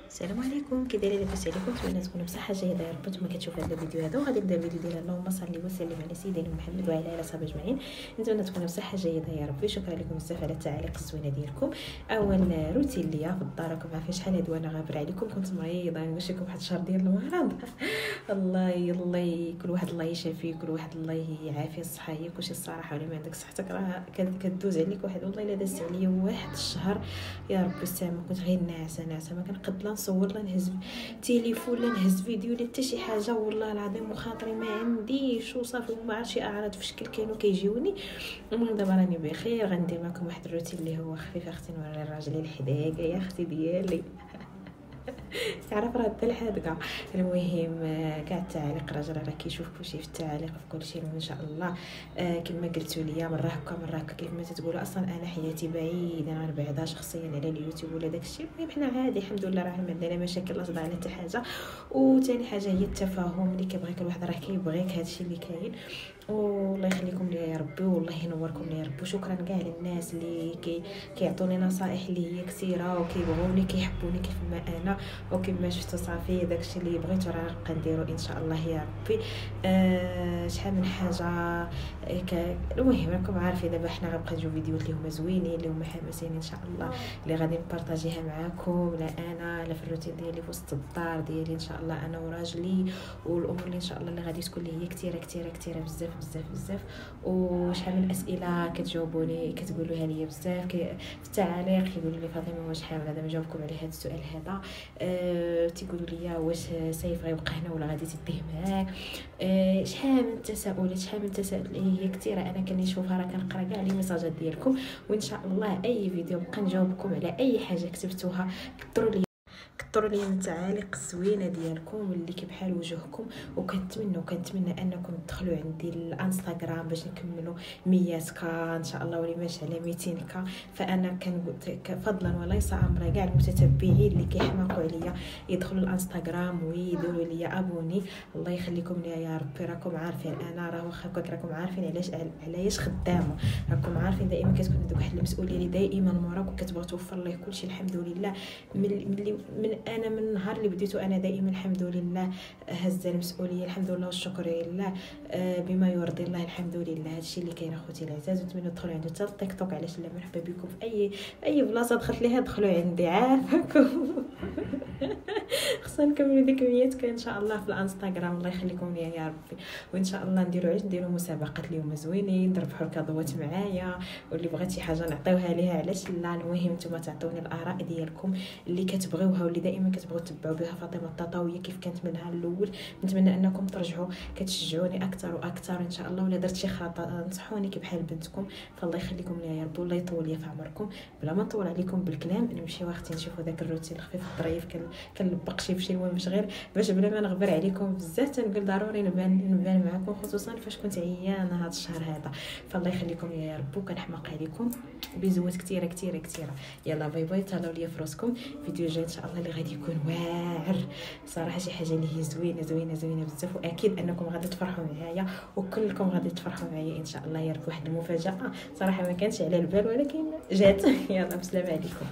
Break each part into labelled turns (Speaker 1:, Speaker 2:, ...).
Speaker 1: السلام عليكم، كي دايرين؟ لاباس عليكم؟ نتمنى تكونوا بصحه جيده يا رب. نتوما كتشوفوا هذا الفيديو هذا وغادي نبدا الفيديو ديال اللهم صل وسلم على سيدنا محمد وعلى اله وصحبه اجمعين. نتمنى تكونوا بصحه جيده يا ربي. شكرا لكم بزاف على التعاليق الزوينه ديالكم. اول روتين ليا في الدار، راكم عارفين شحال هاد وانا غابر عليكم، كنت مريضه ماشي واحد الشهر ديال المرض. الله كل واحد الله يشافيه، كل واحد الله يعافيه الصحه. هي كلشي الصراحه، ولا ما عندك صحتك راه كدوز عليك واحد. والله الا دازت عليا واحد الشهر يا ربي السامع، كنت غير ناعسه ما كنقد لا نصور لا نهز تليفون لا نهز فيديو لا حتى شي حاجه. والله العظيم وخاطري ما عنديش وصافي، وما عرفت شي اعراض في شكل كانوا كيجيوني. المهم دابا راني بخير. غندير معكم واحد الروتين اللي هو خفيف. اختي نوري الراجل اللي حدايا يا اختي ديالي تعرف راه الحاد كاع. المهم كاع التعاليق راجل راه كيشوف كلشي في التعاليق في كلشي. ان شاء الله كما قلتوا لي مره هكا كيف ما تقولوا. اصلا انا حياتي بعيده عن بعدها شخصيا على اليوتيوب ولا داكشي. المهم حنا عادي الحمد لله، راه ما عندنا مشاكل لا صداع على حتى حاجه. وثاني حاجه هي التفاهم، اللي كيبغيك الواحد راه كيبغيك، هادشي اللي كاين. والله يخليكم ليا يا ربي، والله ينوركم ليا يا ربي. وشكرا كاع للناس اللي كيعطوني نصائح اللي هي كثيره وكيبغوني كيحبوني كيف ما انا. وكما شفتوا صافي داكشي اللي بغيتو راه كنديرو ان شاء الله يا ربي. شحال من حاجه المهم راكم عارفين. دابا حنا غنبقى نجيو فيديوهات اللي هما زوينين اللي هما حماسين ان شاء الله، اللي غادي نبارطاجيها معاكم. لا انا لا في الروتين ديالي في وسط الدار ديالي ان شاء الله، انا وراجلي. والامور اللي ان شاء الله اللي غادي تكون لي هي كثيره بزاف. وشحال من اسئله كتجاوبوني كتقولوها لي بزاف في التعاليق. كيقولوا لي فاطمه واش حامله؟ دابا نجاوبكم على هذا السؤال هذا. تيقولوا لي واش سيف غيبقى هنا ولا غادي تديه معاك. شحال من تساؤلات اللي هي كثيره. انا كنشوفها، راه كنقرا كاع لي ميساجات ديالكم. وان شاء الله اي فيديو بقى نجاوبكم على اي حاجه كتبتوها. كثروا لي من التعاليق الزوينه ديالكم واللي كبحال وجهكم. وكنتمنى انكم تدخلوا عندي الانستغرام باش نكملوا 100k ان شاء الله، ولا ماشي على 200k. فانا فضلا وليس امرا كاع المتتبعين اللي كيحماقوا عليا يدخلوا الانستغرام ويديروا لي ابوني. الله يخليكم ليا يا ربي. راكم عارفين انا راه واخا راكم عارفين علاش خدامه. راكم عارفين دائما كتكون عندك واحد المسؤوليه اللي دائما موراك وكتبغي توفر ليه كلشي. الحمد لله من النهار اللي بديتو انا دائما الحمد لله هزه المسؤوليه. الحمد لله والشكر لله بما يرضي الله. الحمد لله. هادشي اللي كاين اخوتي العزاز. ونتمنى تدخلوا عندو حتى التيك توك. علاش لا؟ مرحبا بكم في اي بلاصه دخلت ليها دخلوا عندي. عافاكم خصنا نكملوا ديك 100 ان شاء الله في الانستغرام. الله يخليكم ليا يا ربي. وان شاء الله نديروا مسابقات اليوم زوينين، نربحوا الكادوات معايا. واللي بغات شي حاجه نعطيوها ليها. علاش لا؟ المهم نتوما تعطوني الاراء ديالكم اللي كتبغيوها واللي دائما كتبغوا تتبعوا بها فاطمه التطاويه كيف كانت من النهار الاول. نتمنى انكم ترجعوا كتشجعوني اكثر واكثر ان شاء الله. ولا درت شي خطا نصحوني كي بحال بنتكم. فالله يخليكم ليا يا رب. والله يطول ليا في عمركم. بلا ما نطول عليكم بالكلام، نمشيو اختي نشوفوا داك الروتين الخفيف الظريف. كنلبق شي بشي. المهم باش بلا ما نغبر عليكم بزاف. تنقول ضروري نبان معكم، خصوصا فاش كنت عيانه هذا الشهر هذا. فالله يخليكم ليا يا رب. وكنحماق عليكم بزوات كثيره. يلا باي باي. تهلاو ليا في راسكم. فيديو جاي ان شاء الله اللي غادي يكون واعر صراحه. شي حاجه اللي هي زوينه بزاف. واكيد انكم غادي تفرحوا معايا وكلكم غادي تفرحوا معايا ان شاء الله يا رب. واحد المفاجاه صراحه ما كانتش على البال ولكن جات. يلا بسلام عليكم.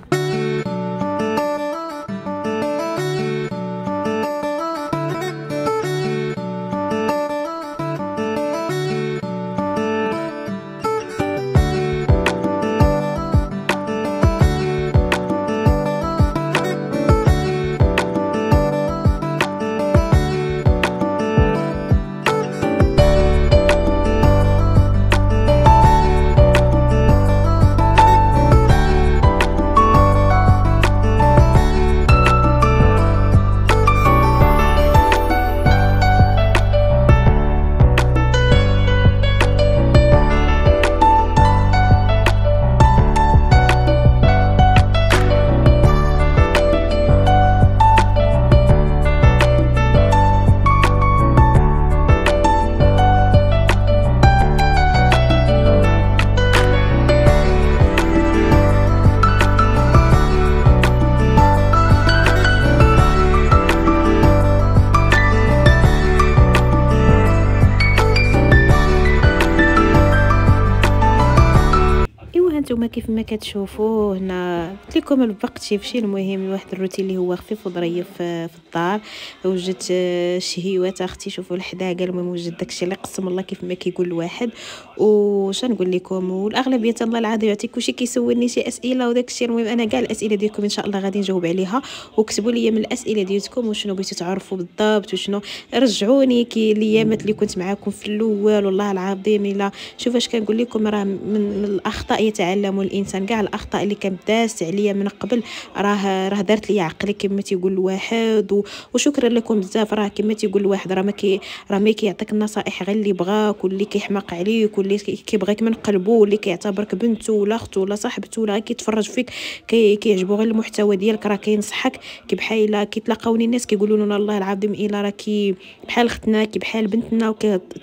Speaker 1: نتوما كيف ما كتشوفوا هنا قلت لكم الوقت شي المهم واحد الروتين اللي هو خفيف وظريف في الدار. وجدت الشهيوات اختي شوفوا الحداقه، المهم وجدت داكشي اللي قسم الله كيف ما كيقول الواحد. وش نقول لكم، والاغلبيه الله العظيم يعطيك كلشي كيسولني شي اسئله وداكشي. المهم انا كاع الاسئله ديالكم ان شاء الله غادي نجاوب عليها، وكتبوا لي من الاسئله ديالكم وشنو بغيتوا تعرفوا بالضبط وشنو. رجعوني كي الايامات اللي كنت معاكم في الاول والله العظيم الا شوف اش كنقول لكم، راه من الاخطاء يتعلم الانسان. كاع الاخطاء اللي كانت دازت عليا من قبل راه دارت لي عقلي كما تيقول الواحد. وشكرا لكم بزاف. راه كما تيقول الواحد راه ما كيعطيك النصائح غير اللي بغاك واللي كيحماق عليك واللي كيبغيك من قلبه واللي كيعتبرك بنته ولا اخته ولا صاحبته ولا كيتفرج فيك كيعجبو غير المحتوى ديالك، راه كينصحك. كي بحال كيتلاقاوني الناس كيقولوا لنا الله العظيم الا راه كي بحال اختنا كي بحال بنتنا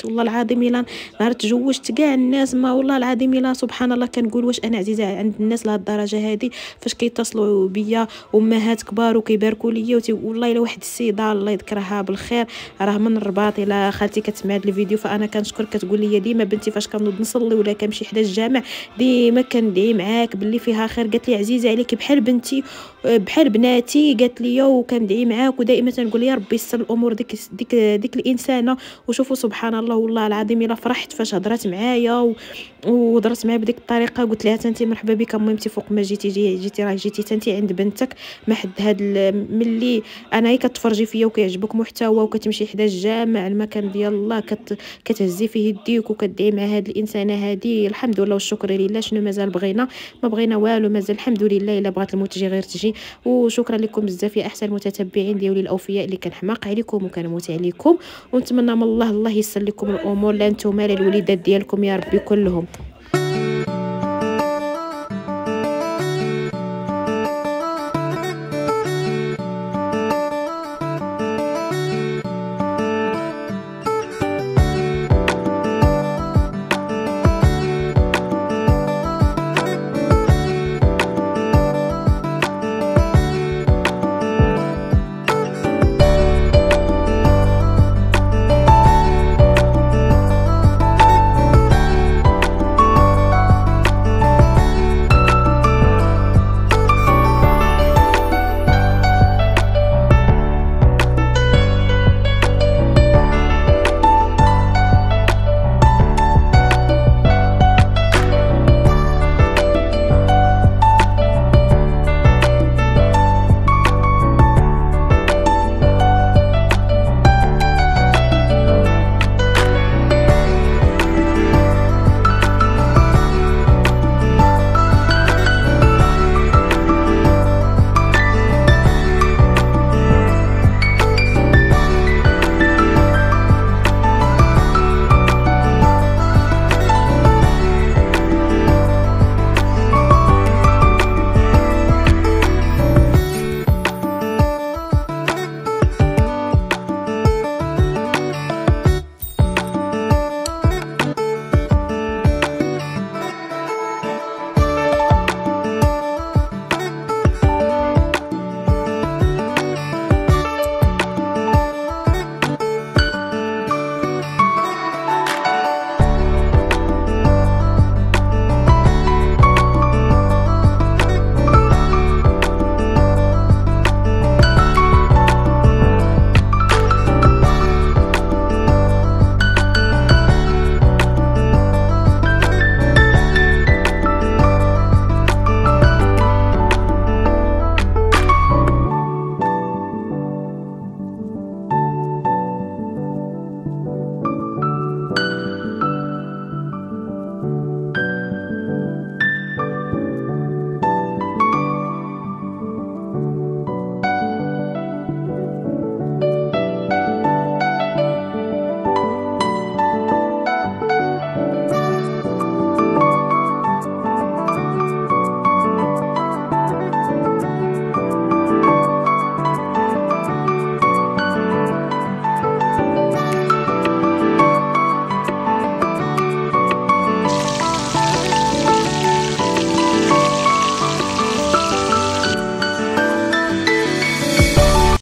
Speaker 1: والله العظيم الا نهار تزوجت كاع الناس ما والله العظيم الا سبحان الله كنقول واش انا عزيزه عند الناس لهاد الدرجه هذه. فاش كيتصلوا بيا امهات كبار وكيباركوا ليا والله الا واحد السيده الله يذكرها بالخير راه من الرباط، الا خالتي كتسمع هذا الفيديو فانا كنشكر. كتقول لي ديما بنتي فاش كنوض نصلي ولا كنمشي حدا الجامع ديما كندعي معاك باللي فيها خير. قالت لي عزيزه عليك بحال بنتي بحال بناتي قالت لي وكندعي معاك ودائما تنقول يا ربي يسر الامور ديك الانسانه. وشوفوا سبحان الله والله العظيم الا فرحت فاش هضرات معايا وهضرت معايا بديك الطريقه. قلت لها انت مرحبا بك المهمتي فوق ما جيتي راه جيتي انت عند بنتك ما حد هاد ملي انا هي كتفرجي فيا وكيعجبك محتوى وكتمشي حدا الجامع المكان ديال الله كتهزي فيه يديك وكدعي مع هاد الانسانه هادي. الحمد لله والشكر لله. شنو مازال بغينا؟ ما بغينا والو مازال الحمد لله. الا بغات الموت تجي غير تجي. وشكرا لكم بزاف يا احسن المتتبعين ديالي الاوفياء اللي كنحماق عليكم وكنموت عليكم. ونتمنى من الله يسر لكم الامور لا نتوما لا الوليدات ديالكم يا ربي كلهم.